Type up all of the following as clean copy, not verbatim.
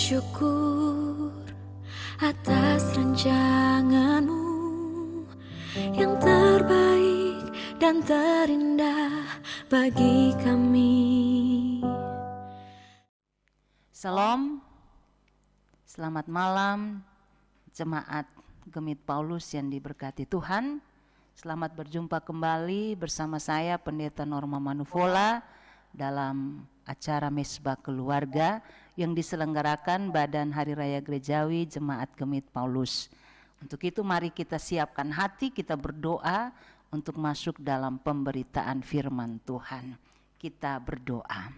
bersyukur atas rancangan-Mu yang terbaik dan terindah bagi kami. Salam, selamat malam jemaat Gemit Paulus yang diberkati Tuhan. Selamat berjumpa kembali bersama saya Pendeta Norma Manuvola dalam acara Mesbah Keluarga yang diselenggarakan Badan Hari Raya Gerejawi Jemaat Gemit Paulus. Untuk itu mari kita siapkan hati, kita berdoa untuk masuk dalam pemberitaan firman Tuhan. Kita berdoa.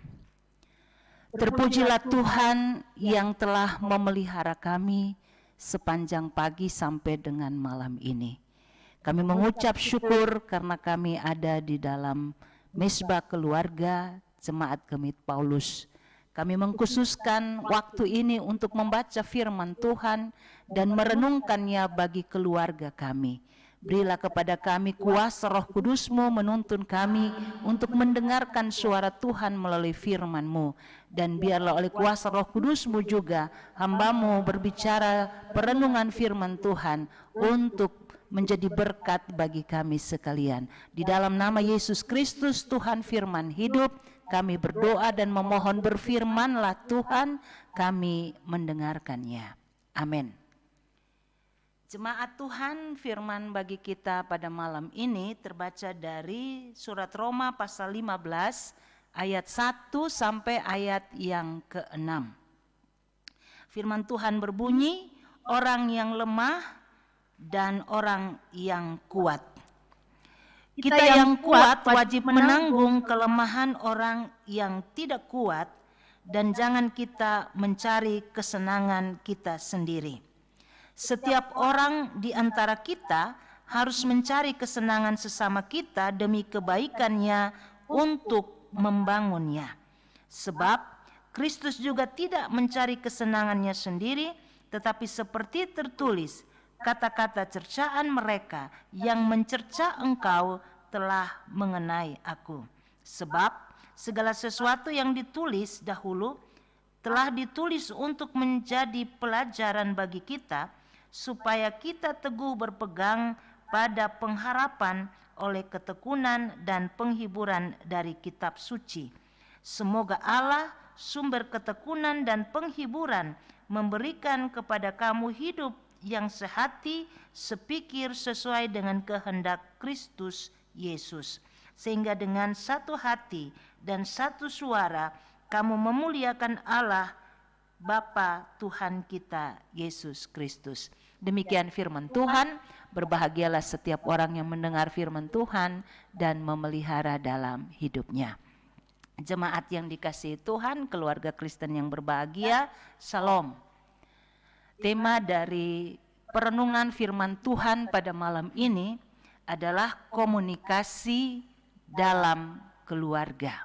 Terpujilah Tuhan yang telah memelihara kami sepanjang pagi sampai dengan malam ini. Kami mengucap syukur karena kami ada di dalam Mesbah Keluarga Jemaat Gemit Paulus. Kami mengkhususkan waktu ini untuk membaca firman Tuhan dan merenungkannya bagi keluarga kami. Berilah kepada kami kuasa Roh Kudus-Mu menuntun kami untuk mendengarkan suara Tuhan melalui firman-Mu. Dan biarlah oleh kuasa Roh Kudus-Mu juga hamba-Mu berbicara perenungan firman Tuhan untuk menjadi berkat bagi kami sekalian. Di dalam nama Yesus Kristus Tuhan firman hidup, kami berdoa dan memohon, berfirmanlah Tuhan, kami mendengarkannya. Amin. Jemaat Tuhan, firman bagi kita pada malam ini terbaca dari surat Roma pasal 15 ayat 1 sampai ayat yang ke-6. Firman Tuhan berbunyi, orang yang lemah dan orang yang kuat. Kita yang kuat wajib menanggung kelemahan orang yang tidak kuat, dan jangan kita mencari kesenangan kita sendiri. Setiap orang di antara kita harus mencari kesenangan sesama kita demi kebaikannya untuk membangunnya. Sebab Kristus juga tidak mencari kesenangannya sendiri, tetapi seperti tertulis, kata-kata cercaan mereka yang mencerca engkau telah mengenai aku. Sebab segala sesuatu yang ditulis dahulu telah ditulis untuk menjadi pelajaran bagi kita, supaya kita teguh berpegang pada pengharapan oleh ketekunan dan penghiburan dari kitab suci. Semoga Allah, sumber ketekunan dan penghiburan, memberikan kepada kamu hidup yang sehati, sepikir sesuai dengan kehendak Kristus Yesus, sehingga dengan satu hati dan satu suara kamu memuliakan Allah Bapa Tuhan kita Yesus Kristus. Demikian firman Tuhan. Berbahagialah setiap orang yang mendengar firman Tuhan dan memelihara dalam hidupnya. Jemaat yang dikasihi Tuhan, keluarga Kristen yang berbahagia, Shalom. Tema dari perenungan firman Tuhan pada malam ini adalah komunikasi dalam keluarga.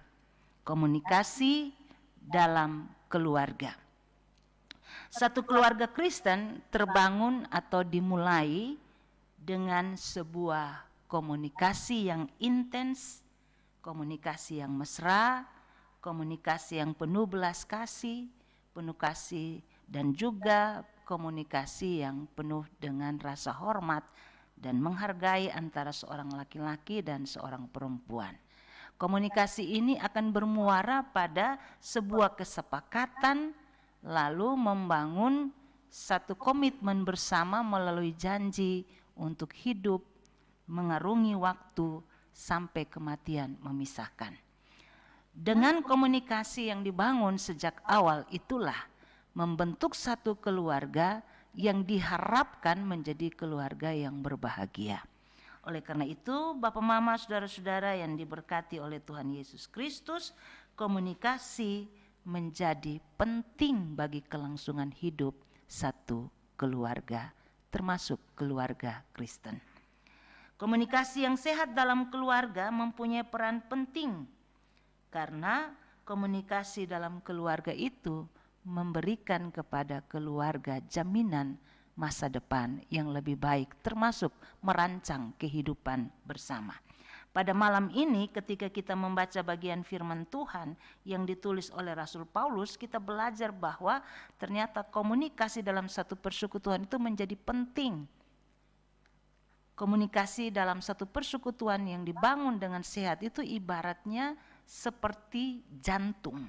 Komunikasi dalam keluarga. Satu keluarga Kristen terbangun atau dimulai dengan sebuah komunikasi yang intens, komunikasi yang mesra, komunikasi yang penuh belas kasih, penuh kasih, dan juga komunikasi yang penuh dengan rasa hormat dan menghargai antara seorang laki-laki dan seorang perempuan. Komunikasi ini akan bermuara pada sebuah kesepakatan, lalu membangun satu komitmen bersama melalui janji untuk hidup mengarungi waktu sampai kematian memisahkan. Dengan komunikasi yang dibangun sejak awal itulah membentuk satu keluarga yang diharapkan menjadi keluarga yang berbahagia. Oleh karena itu, Bapak Mama, saudara-saudara yang diberkati oleh Tuhan Yesus Kristus, komunikasi menjadi penting bagi kelangsungan hidup satu keluarga, termasuk keluarga Kristen. Komunikasi yang sehat dalam keluarga mempunyai peran penting, karena komunikasi dalam keluarga itu memberikan kepada keluarga jaminan masa depan yang lebih baik, termasuk merancang kehidupan bersama. Pada malam ini ketika kita membaca bagian firman Tuhan yang ditulis oleh Rasul Paulus, kita belajar bahwa ternyata komunikasi dalam satu persekutuan itu menjadi penting. Komunikasi dalam satu persekutuan yang dibangun dengan sehat itu ibaratnya seperti jantung.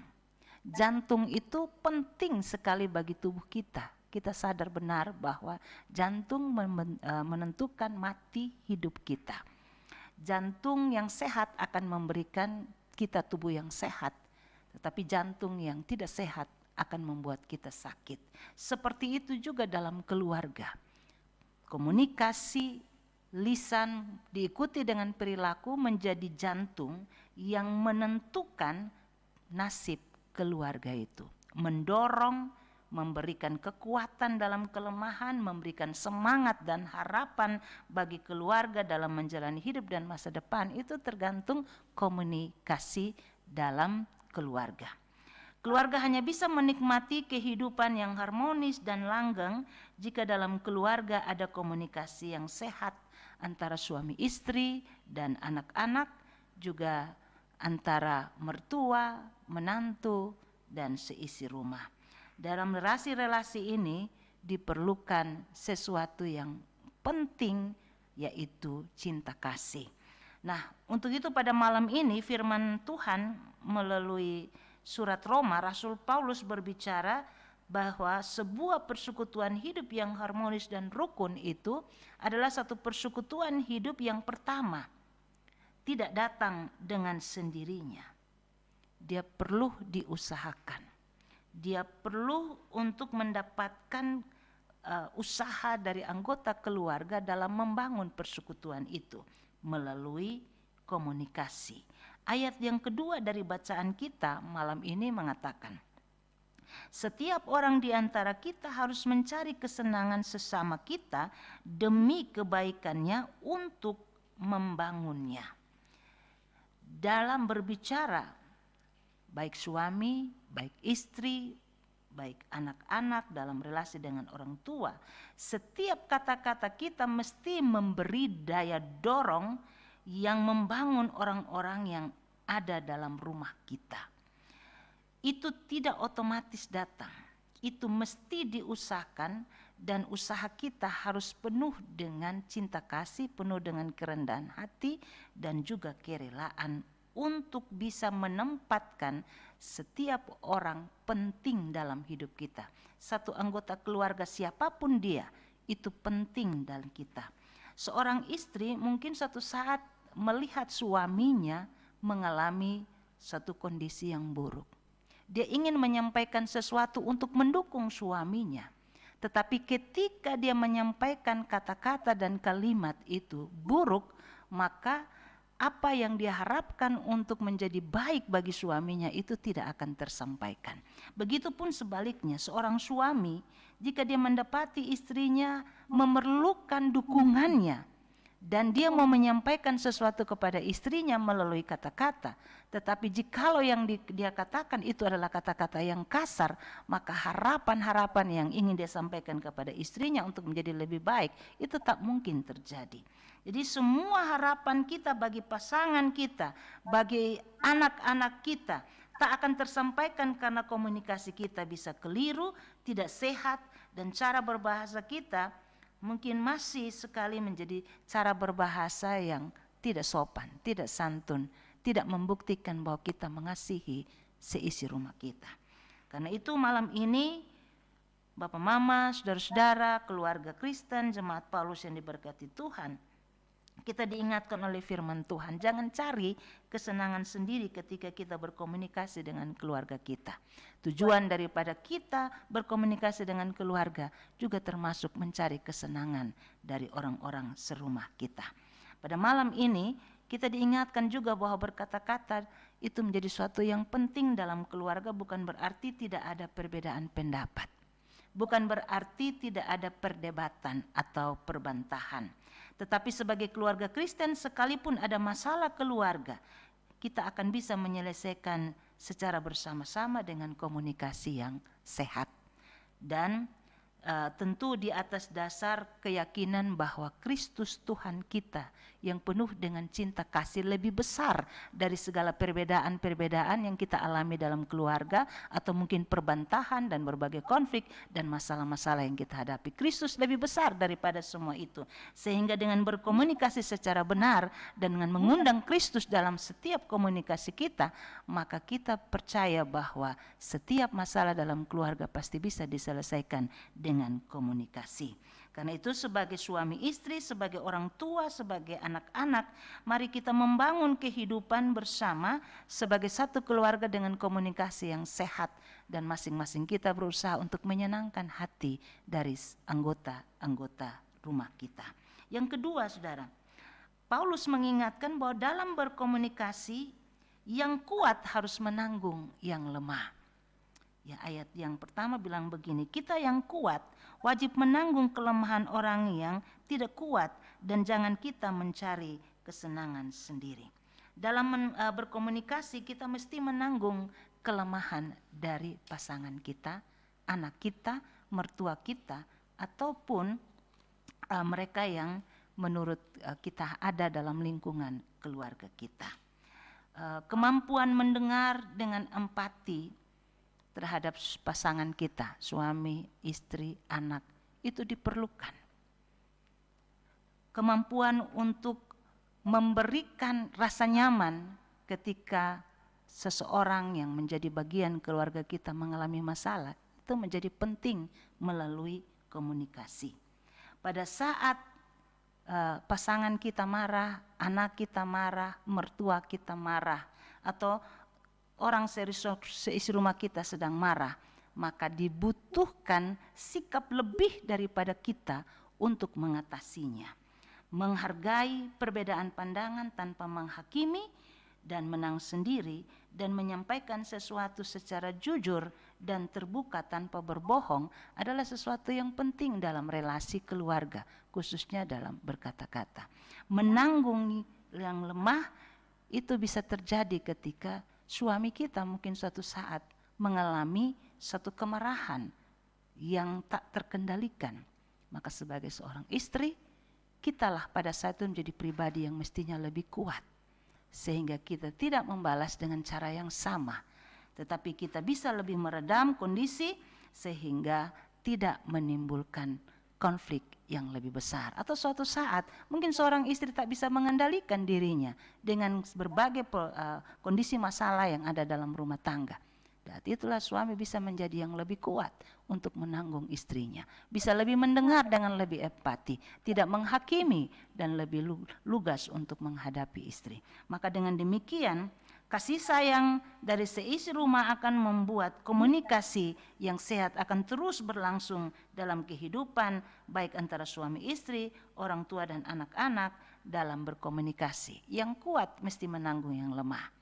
Jantung itu penting sekali bagi tubuh kita. Kita sadar benar bahwa jantung menentukan mati hidup kita. Jantung yang sehat akan memberikan kita tubuh yang sehat, tetapi jantung yang tidak sehat akan membuat kita sakit. Seperti itu juga dalam keluarga. Komunikasi lisan diikuti dengan perilaku menjadi jantung yang menentukan nasib keluarga itu. Mendorong, memberikan kekuatan dalam kelemahan, memberikan semangat dan harapan bagi keluarga dalam menjalani hidup dan masa depan, itu tergantung komunikasi dalam keluarga. Keluarga hanya bisa menikmati kehidupan yang harmonis dan langgeng jika dalam keluarga ada komunikasi yang sehat antara suami istri dan anak-anak, juga antara mertua, menantu, dan seisi rumah. Dalam relasi-relasi ini diperlukan sesuatu yang penting, yaitu cinta kasih. Nah, untuk itu pada malam ini firman Tuhan melalui surat Roma, Rasul Paulus berbicara bahwa sebuah persekutuan hidup yang harmonis dan rukun itu adalah satu persekutuan hidup yang pertama tidak datang dengan sendirinya. Dia perlu diusahakan. Dia perlu untuk mendapatkan usaha dari anggota keluarga dalam membangun persekutuan itu melalui komunikasi. Ayat yang kedua dari bacaan kita malam ini mengatakan, setiap orang di antara kita harus mencari kesenangan sesama kita demi kebaikannya untuk membangunnya. Dalam berbicara, baik suami, baik istri, baik anak-anak dalam relasi dengan orang tua, setiap kata-kata kita mesti memberi daya dorong yang membangun orang-orang yang ada dalam rumah kita. Itu tidak otomatis datang, itu mesti diusahakan, dan usaha kita harus penuh dengan cinta kasih, penuh dengan kerendahan hati dan juga kerelaan untuk bisa menempatkan setiap orang penting dalam hidup kita. Satu anggota keluarga siapapun dia, itu penting dalam kita. Seorang istri mungkin suatu saat melihat suaminya mengalami satu kondisi yang buruk. Dia ingin menyampaikan sesuatu untuk mendukung suaminya. Tetapi ketika dia menyampaikan kata-kata dan kalimat itu buruk, maka apa yang dia harapkan untuk menjadi baik bagi suaminya itu tidak akan tersampaikan. Begitupun sebaliknya, seorang suami jika dia mendapati istrinya memerlukan dukungannya dan dia mau menyampaikan sesuatu kepada istrinya melalui kata-kata, tetapi jikalau yang dia katakan itu adalah kata-kata yang kasar, maka harapan-harapan yang ingin dia sampaikan kepada istrinya untuk menjadi lebih baik itu tak mungkin terjadi. Jadi semua harapan kita bagi pasangan kita, bagi anak-anak kita tak akan tersampaikan karena komunikasi kita bisa keliru, tidak sehat, dan cara berbahasa kita mungkin masih sekali menjadi cara berbahasa yang tidak sopan, tidak santun, tidak membuktikan bahwa kita mengasihi seisi rumah kita. Karena itu malam ini Bapak Mama, saudara-saudara, keluarga Kristen, jemaat Paulus yang diberkati Tuhan, kita diingatkan oleh firman Tuhan, jangan cari kesenangan sendiri ketika kita berkomunikasi dengan keluarga kita. Tujuan daripada kita berkomunikasi dengan keluarga juga termasuk mencari kesenangan dari orang-orang serumah kita. Pada malam ini kita diingatkan juga bahwa berkata-kata itu menjadi suatu yang penting dalam keluarga, bukan berarti tidak ada perbedaan pendapat. Bukan berarti tidak ada perdebatan atau perbantahan. Tetapi sebagai keluarga Kristen, sekalipun ada masalah keluarga, kita akan bisa menyelesaikan secara bersama-sama dengan komunikasi yang sehat. Dan tentu di atas dasar keyakinan bahwa Kristus Tuhan kita yang penuh dengan cinta kasih lebih besar dari segala perbedaan-perbedaan yang kita alami dalam keluarga atau mungkin perbantahan dan berbagai konflik dan masalah-masalah yang kita hadapi. Kristus lebih besar daripada semua itu. Sehingga dengan berkomunikasi secara benar dan dengan mengundang Kristus dalam setiap komunikasi kita, maka kita percaya bahwa setiap masalah dalam keluarga pasti bisa diselesaikan dengan komunikasi. Karena itu sebagai suami istri, sebagai orang tua, sebagai anak-anak, mari kita membangun kehidupan bersama sebagai satu keluarga dengan komunikasi yang sehat dan masing-masing kita berusaha untuk menyenangkan hati dari anggota-anggota rumah kita. Yang kedua, Saudara, Paulus mengingatkan bahwa dalam berkomunikasi yang kuat harus menanggung yang lemah. Ya, ayat yang pertama bilang begini, kita yang kuat wajib menanggung kelemahan orang yang tidak kuat dan jangan kita mencari kesenangan sendiri. Dalam berkomunikasi kita mesti menanggung kelemahan dari pasangan kita, anak kita, mertua kita, ataupun mereka yang menurut kita ada dalam lingkungan keluarga kita. Kemampuan mendengar dengan empati terhadap pasangan kita, suami, istri, anak, itu diperlukan. Kemampuan untuk memberikan rasa nyaman ketika seseorang yang menjadi bagian keluarga kita mengalami masalah, itu menjadi penting melalui komunikasi. Pada saat pasangan kita marah, anak kita marah, mertua kita marah, atau orang seisi rumah kita sedang marah, maka dibutuhkan sikap lebih daripada kita untuk mengatasinya. Menghargai perbedaan pandangan tanpa menghakimi dan menang sendiri, dan menyampaikan sesuatu secara jujur dan terbuka tanpa berbohong adalah sesuatu yang penting dalam relasi keluarga, khususnya dalam berkata-kata. Menanggung yang lemah itu bisa terjadi ketika suami kita mungkin suatu saat mengalami satu kemarahan yang tak terkendalikan. Maka sebagai seorang istri, kitalah pada saat itu menjadi pribadi yang mestinya lebih kuat. Sehingga kita tidak membalas dengan cara yang sama. Tetapi kita bisa lebih meredam kondisi sehingga tidak menimbulkan konflik yang lebih besar. Atau suatu saat mungkin seorang istri tak bisa mengendalikan dirinya dengan berbagai kondisi masalah yang ada dalam rumah tangga. Dan itulah suami bisa menjadi yang lebih kuat untuk menanggung istrinya. Bisa lebih mendengar dengan lebih empati, tidak menghakimi dan lebih lugas untuk menghadapi istri. Maka dengan demikian kasih sayang dari seisi rumah akan membuat komunikasi yang sehat akan terus berlangsung dalam kehidupan baik antara suami istri, orang tua dan anak-anak dalam berkomunikasi. Yang kuat mesti menanggung yang lemah.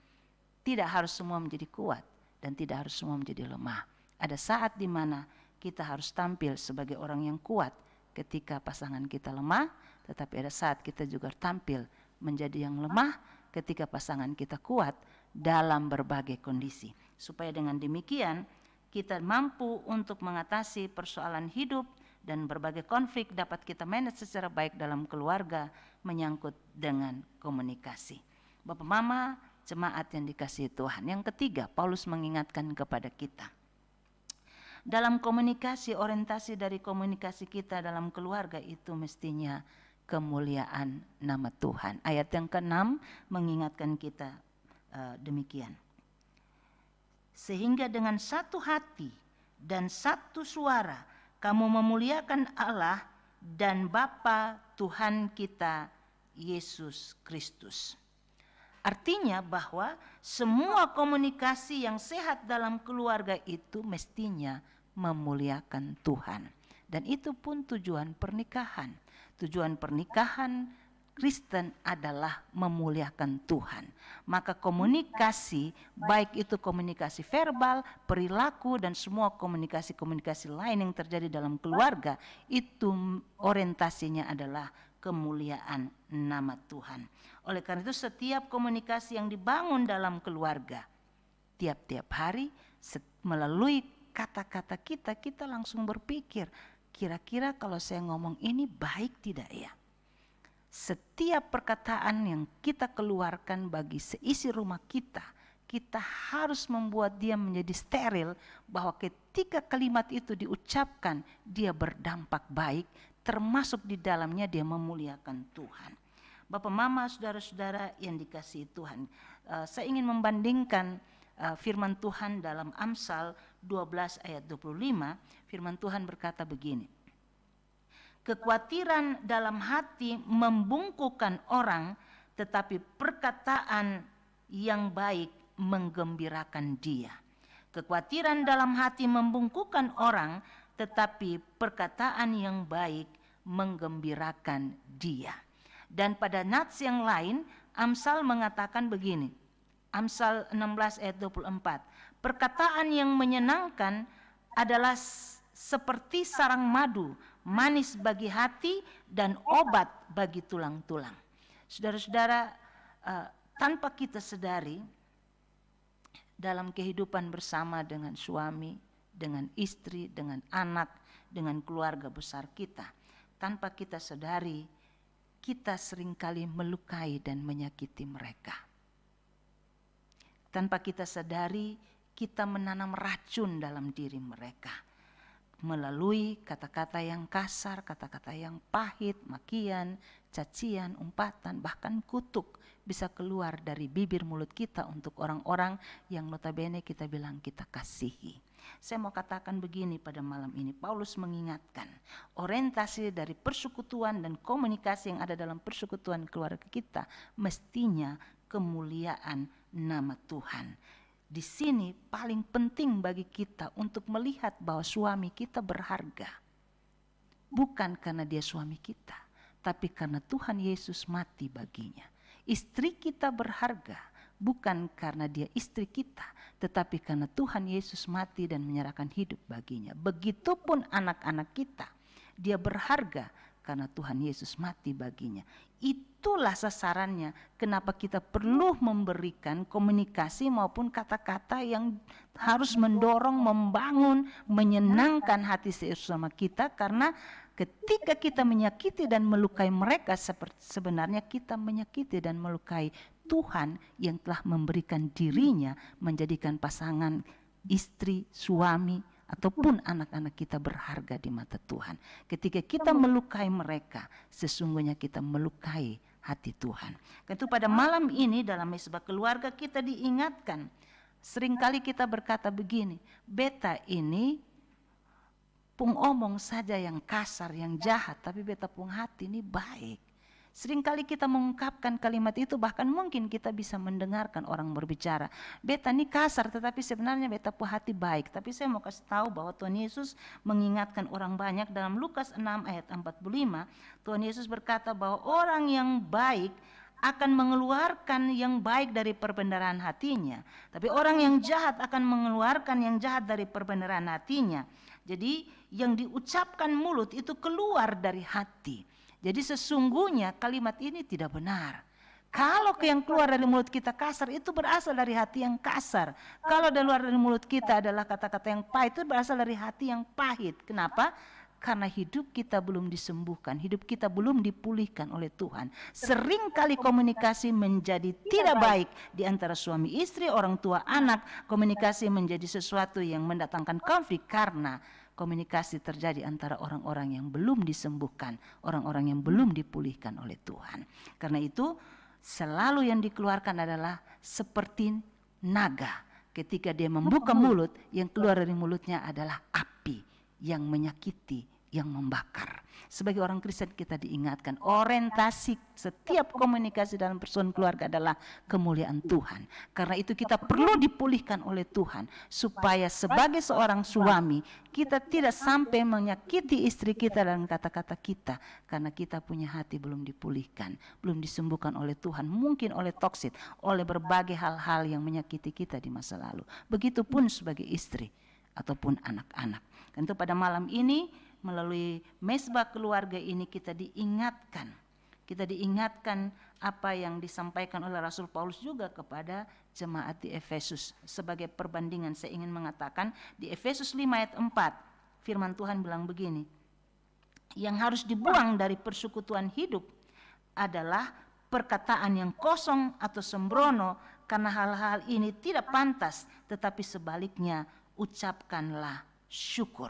Tidak harus semua menjadi kuat dan tidak harus semua menjadi lemah. Ada saat di mana kita harus tampil sebagai orang yang kuat ketika pasangan kita lemah, tetapi ada saat kita juga tampil menjadi yang lemah ketika pasangan kita kuat dalam berbagai kondisi. Supaya dengan demikian kita mampu untuk mengatasi persoalan hidup dan berbagai konflik dapat kita manage secara baik dalam keluarga menyangkut dengan komunikasi. Bapak Mama, jemaat yang dikasihi Tuhan. Yang ketiga, Paulus mengingatkan kepada kita. Dalam komunikasi, orientasi dari komunikasi kita dalam keluarga itu mestinya kemuliaan nama Tuhan. Ayat yang ke-6 mengingatkan kita demikian. Sehingga dengan satu hati dan satu suara kamu memuliakan Allah dan Bapa Tuhan kita Yesus Kristus. Artinya bahwa semua komunikasi yang sehat dalam keluarga itu mestinya memuliakan Tuhan. Dan itu pun tujuan pernikahan. Tujuan pernikahan Kristen adalah memuliakan Tuhan. Maka komunikasi, baik itu komunikasi verbal, perilaku, dan semua komunikasi-komunikasi lain yang terjadi dalam keluarga, itu orientasinya adalah kemuliaan nama Tuhan. Oleh karena itu setiap komunikasi yang dibangun dalam keluarga, tiap-tiap hari melalui kata-kata kita langsung berpikir, kira-kira kalau saya ngomong ini baik tidak ya? Setiap perkataan yang kita keluarkan bagi seisi rumah kita, kita harus membuat dia menjadi steril, bahwa ketika kalimat itu diucapkan, dia berdampak baik, termasuk di dalamnya dia memuliakan Tuhan. Bapak, Mama, saudara-saudara yang dikasihi Tuhan, saya ingin membandingkan firman Tuhan dalam Amsal 12 ayat 25. Firman Tuhan berkata begini, kekhawatiran dalam hati membungkukkan orang, tetapi perkataan yang baik menggembirakan dia. Kekhawatiran dalam hati membungkukkan orang, tetapi perkataan yang baik menggembirakan dia. Dan pada nats yang lain, Amsal mengatakan begini, Amsal 16 ayat 24, perkataan yang menyenangkan adalah seperti sarang madu, manis bagi hati dan obat bagi tulang-tulang. Saudara-saudara, tanpa kita sadari, dalam kehidupan bersama dengan suami, dengan istri, dengan anak, dengan keluarga besar kita, tanpa kita sadari, kita seringkali melukai dan menyakiti mereka. Tanpa kita sadari, kita menanam racun dalam diri mereka melalui kata-kata yang kasar, kata-kata yang pahit, makian, cacian, umpatan, bahkan kutuk bisa keluar dari bibir mulut kita untuk orang-orang yang notabene kita bilang kita kasihi. Saya mau katakan begini pada malam ini, Paulus mengingatkan orientasi dari persekutuan dan komunikasi yang ada dalam persekutuan keluarga kita mestinya kemuliaan nama Tuhan. Di sini paling penting bagi kita untuk melihat bahwa suami kita berharga. Bukan karena dia suami kita, tapi karena Tuhan Yesus mati baginya. Istri kita berharga, bukan karena dia istri kita, tetapi karena Tuhan Yesus mati dan menyerahkan hidup baginya. Begitupun anak-anak kita, dia berharga karena Tuhan Yesus mati baginya. Itulah sasarannya, kenapa kita perlu memberikan komunikasi maupun kata-kata yang harus mendorong, membangun, menyenangkan hati sesama kita. Karena ketika kita menyakiti dan melukai mereka, sebenarnya kita menyakiti dan melukai Tuhan yang telah memberikan dirinya menjadikan pasangan istri, suami, ataupun anak-anak kita berharga di mata Tuhan. Ketika kita melukai mereka, sesungguhnya kita melukai hati Tuhan. Itu pada malam ini dalam mesbah keluarga kita diingatkan. Seringkali kita berkata begini, beta ini pung omong saja yang kasar, yang jahat, tapi beta pung hati ini baik. Seringkali kita mengungkapkan kalimat itu, bahkan mungkin kita bisa mendengarkan orang berbicara, beta ini kasar tetapi sebenarnya beta pun hati baik. Tapi saya mau kasih tahu bahwa Tuhan Yesus mengingatkan orang banyak dalam Lukas 6 ayat 45. Tuhan Yesus berkata bahwa orang yang baik akan mengeluarkan yang baik dari perbendaharaan hatinya, tapi orang yang jahat akan mengeluarkan yang jahat dari perbendaharaan hatinya. Jadi yang diucapkan mulut itu keluar dari hati. Jadi sesungguhnya kalimat ini tidak benar. Kalau yang keluar dari mulut kita kasar, itu berasal dari hati yang kasar. Kalau dari luar dari mulut kita adalah kata-kata yang pahit, itu berasal dari hati yang pahit. Kenapa? Karena hidup kita belum disembuhkan, hidup kita belum dipulihkan oleh Tuhan. Seringkali komunikasi menjadi tidak baik di antara suami istri, orang tua anak. Komunikasi menjadi sesuatu yang mendatangkan konflik karena komunikasi terjadi antara orang-orang yang belum disembuhkan, orang-orang yang belum dipulihkan oleh Tuhan. Karena itu selalu yang dikeluarkan adalah seperti naga. Ketika dia membuka mulut, yang keluar dari mulutnya adalah api yang menyakiti, yang membakar. Sebagai orang Kristen kita diingatkan, orientasi setiap komunikasi dalam persatuan keluarga adalah kemuliaan Tuhan. Karena itu kita perlu dipulihkan oleh Tuhan, supaya sebagai seorang suami kita tidak sampai menyakiti istri kita dan kata-kata kita, karena kita punya hati belum dipulihkan, belum disembuhkan oleh Tuhan, mungkin oleh toksit, oleh berbagai hal-hal yang menyakiti kita di masa lalu. Begitupun sebagai istri ataupun anak-anak. Tentu pada malam ini melalui mesbah keluarga ini kita diingatkan apa yang disampaikan oleh Rasul Paulus juga kepada jemaat di Efesus. Sebagai perbandingan saya ingin mengatakan di Efesus 5 ayat 4 firman Tuhan bilang begini, yang harus dibuang dari persekutuan hidup adalah perkataan yang kosong atau sembrono, karena hal-hal ini tidak pantas, tetapi sebaliknya ucapkanlah syukur.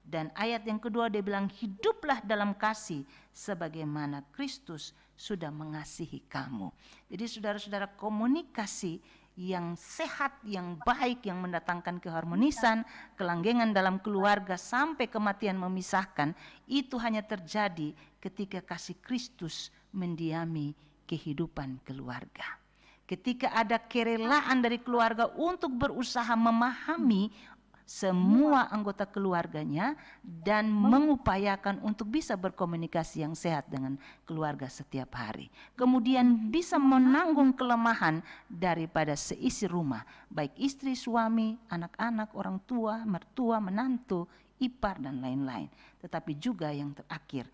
Dan ayat yang kedua dia bilang, hiduplah dalam kasih sebagaimana Kristus sudah mengasihi kamu. Jadi saudara-saudara, komunikasi yang sehat, yang baik, yang mendatangkan keharmonisan, kelanggengan dalam keluarga sampai kematian memisahkan, itu hanya terjadi ketika kasih Kristus mendiami kehidupan keluarga. Ketika ada kerelaan dari keluarga untuk berusaha memahami semua anggota keluarganya dan mengupayakan untuk bisa berkomunikasi yang sehat dengan keluarga setiap hari. Kemudian bisa menanggung kelemahan daripada seisi rumah, baik istri, suami, anak-anak, orang tua, mertua, menantu, ipar, dan lain-lain. Tetapi juga yang terakhir,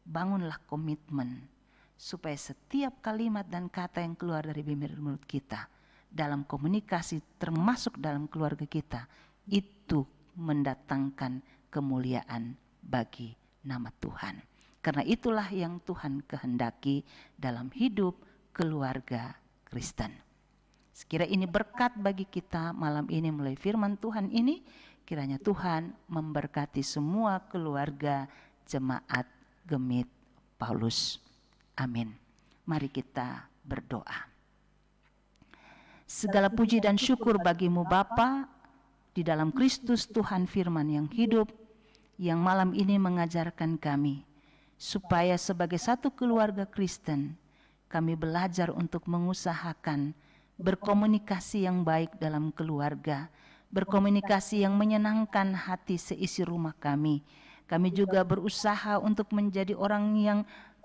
bangunlah komitmen supaya setiap kalimat dan kata yang keluar dari bibir mulut kita dalam komunikasi, termasuk dalam keluarga kita, itu mendatangkan kemuliaan bagi nama Tuhan. Karena itulah yang Tuhan kehendaki dalam hidup keluarga Kristen. Sekira ini berkat bagi kita malam ini melalui firman Tuhan ini. Kiranya Tuhan memberkati semua keluarga jemaat Gemit Paulus. Amin. Mari kita berdoa. Segala puji dan syukur bagimu Bapa, di dalam Kristus Tuhan firman yang hidup, yang malam ini mengajarkan kami, supaya sebagai satu keluarga Kristen, kami belajar untuk mengusahakan berkomunikasi yang baik dalam keluarga, berkomunikasi yang menyenangkan hati seisi rumah kami. Kami juga berusaha untuk menjadi orang yang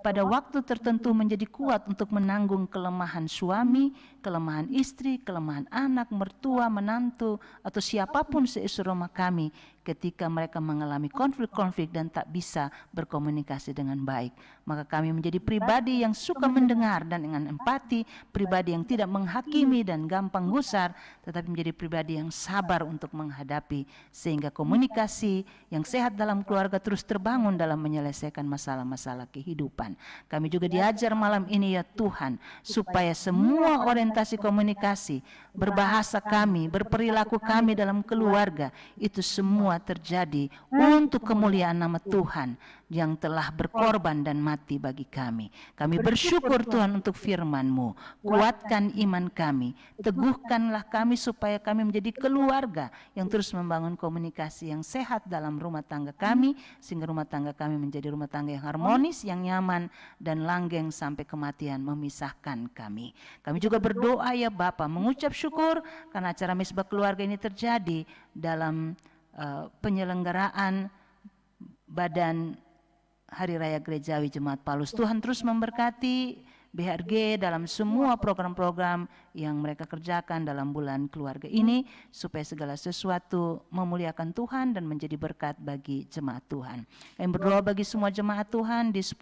pada waktu tertentu menjadi kuat untuk menanggung kelemahan suami, kelemahan istri, kelemahan anak, mertua, menantu, atau siapapun seisi rumah kami ketika mereka mengalami konflik-konflik dan tak bisa berkomunikasi dengan baik. Maka kami menjadi pribadi yang suka mendengar dan dengan empati, pribadi yang tidak menghakimi dan gampang gusar, tetapi menjadi pribadi yang sabar untuk menghadapi, sehingga komunikasi yang sehat dalam keluarga terus terbangun dalam menyelesaikan masalah-masalah kehidupan. Kami juga diajar malam ini ya Tuhan, supaya semua orientasi komunikasi, berbahasa kami, berperilaku kami dalam keluarga, itu semua terjadi untuk kemuliaan nama Tuhan yang telah berkorban dan mati bagi kami. Kami bersyukur Tuhan untuk firman-Mu. Kuatkan iman kami, teguhkanlah kami supaya kami menjadi keluarga yang terus membangun komunikasi yang sehat dalam rumah tangga kami, sehingga rumah tangga kami menjadi rumah tangga yang harmonis, yang nyaman, dan langgeng sampai kematian memisahkan kami. Kami juga berdoa ya Bapa, mengucap syukur karena acara Misbah Keluarga ini terjadi dalam penyelenggaraan Badan Hari Raya Gerejawi Jemaat Paulus. Tuhan terus memberkati BHRG dalam semua program-program yang mereka kerjakan dalam bulan keluarga ini, supaya segala sesuatu memuliakan Tuhan dan menjadi berkat bagi jemaat Tuhan. Kami berdoa bagi semua jemaat Tuhan di 10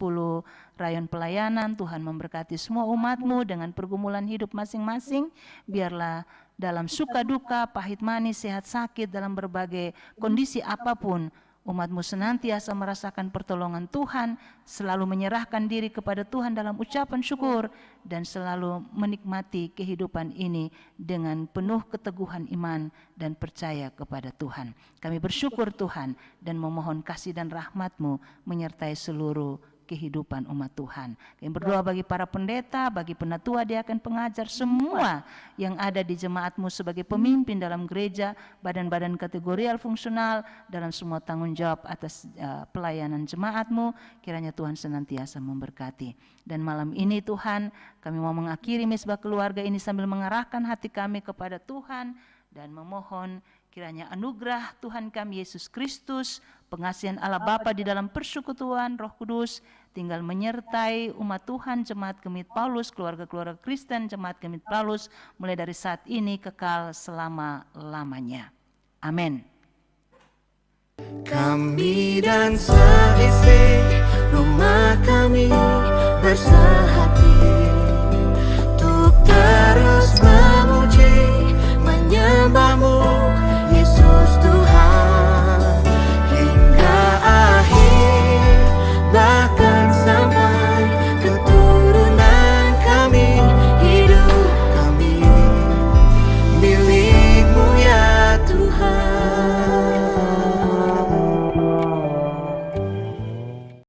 rayon pelayanan. Tuhan memberkati semua umat-Mu dengan pergumulan hidup masing-masing. Biarlah dalam suka duka, pahit manis, sehat sakit, dalam berbagai kondisi apapun, umat-Mu senantiasa merasakan pertolongan Tuhan, selalu menyerahkan diri kepada Tuhan dalam ucapan syukur, dan selalu menikmati kehidupan ini dengan penuh keteguhan iman dan percaya kepada Tuhan. Kami bersyukur Tuhan dan memohon kasih dan rahmat-Mu menyertai seluruh kehidupan umat Tuhan. Kami berdoa bagi para pendeta, bagi penatua, diaken, pengajar, semua yang ada di jemaat-Mu sebagai pemimpin dalam gereja, badan-badan kategorial fungsional, dalam semua tanggung jawab atas pelayanan jemaat-Mu. Kiranya Tuhan senantiasa memberkati. Dan malam ini Tuhan, kami mau mengakhiri Misbah Keluarga ini sambil mengarahkan hati kami kepada Tuhan dan memohon kiranya anugerah Tuhan kami Yesus Kristus, pengasihan Allah Bapa di dalam persekutuan Roh Kudus tinggal menyertai umat Tuhan Jemaat Gemit Paulus, keluarga-keluarga Kristen Jemaat Gemit Paulus mulai dari saat ini kekal selama-lamanya. Amin. Kami dan seisi rumah kami bersehati untuk terus